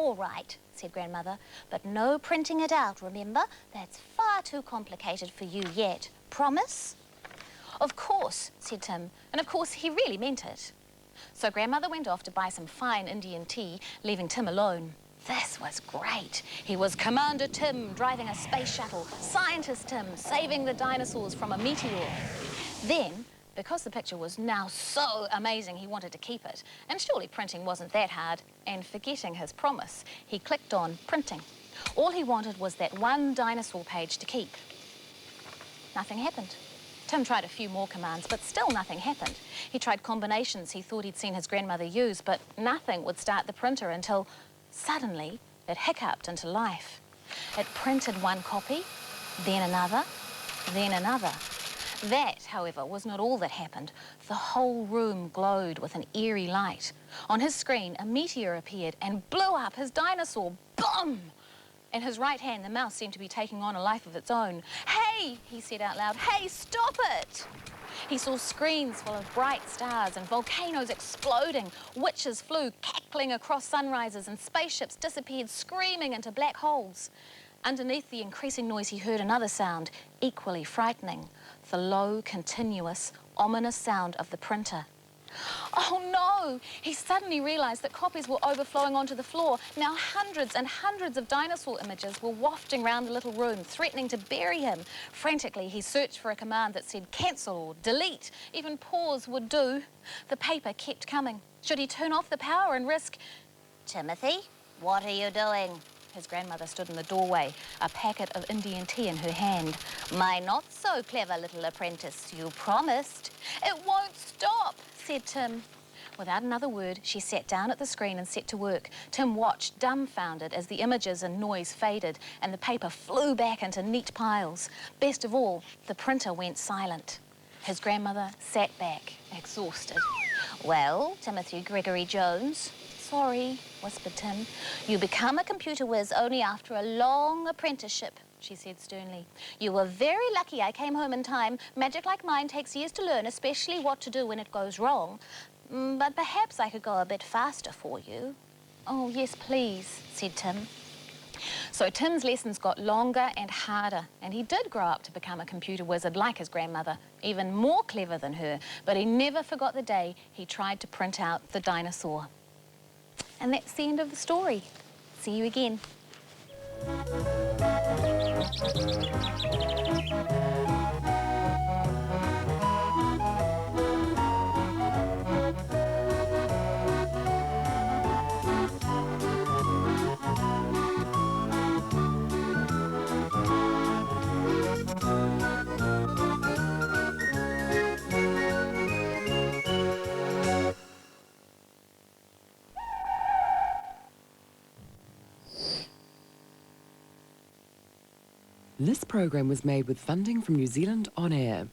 All right, said Grandmother, but no printing it out, remember? That's far too complicated for you yet. Promise? Of course, said Tim, and of course he really meant it. So Grandmother went off to buy some fine Indian tea, leaving Tim alone. This was great. He was Commander Tim, driving a space shuttle, Scientist Tim, saving the dinosaurs from a meteor. Then, because the picture was now so amazing, he wanted to keep it. And surely printing wasn't that hard. And forgetting his promise, he clicked on printing. All he wanted was that one dinosaur page to keep. Nothing happened. Tim tried a few more commands, but still nothing happened. He tried combinations he thought he'd seen his grandmother use, but nothing would start the printer until suddenly it hiccuped into life. It printed one copy, then another, then another. That, however, was not all that happened. The whole room glowed with an eerie light. On his screen, a meteor appeared and blew up his dinosaur. Boom! In his right hand, the mouse seemed to be taking on a life of its own. Hey, he said out loud, hey, stop it! He saw screens full of bright stars and volcanoes exploding. Witches flew cackling across sunrises and spaceships disappeared screaming into black holes. Underneath the increasing noise, he heard another sound, equally frightening. The low, continuous, ominous sound of the printer. Oh no! He suddenly realised that copies were overflowing onto the floor. Now hundreds and hundreds of dinosaur images were wafting round the little room, threatening to bury him. Frantically, he searched for a command that said cancel or delete. Even pause would do. The paper kept coming. Should he turn off the power and risk... Timothy, what are you doing? His grandmother stood in the doorway, a packet of Indian tea in her hand. My not-so-clever little apprentice, you promised. It won't stop, said Tim. Without another word, she sat down at the screen and set to work. Tim watched, dumbfounded, as the images and noise faded and the paper flew back into neat piles. Best of all, the printer went silent. His grandmother sat back, exhausted. Well, Timothy Gregory Jones... Sorry, whispered Tim. You become a computer whiz only after a long apprenticeship, she said sternly. You were very lucky I came home in time. Magic like mine takes years to learn, especially what to do when it goes wrong. But perhaps I could go a bit faster for you. Oh, yes, please, said Tim. So Tim's lessons got longer and harder, and he did grow up to become a computer wizard like his grandmother, even more clever than her. But he never forgot the day he tried to print out the dinosaur. And that's the end of the story. See you again. This program was made with funding from New Zealand On Air.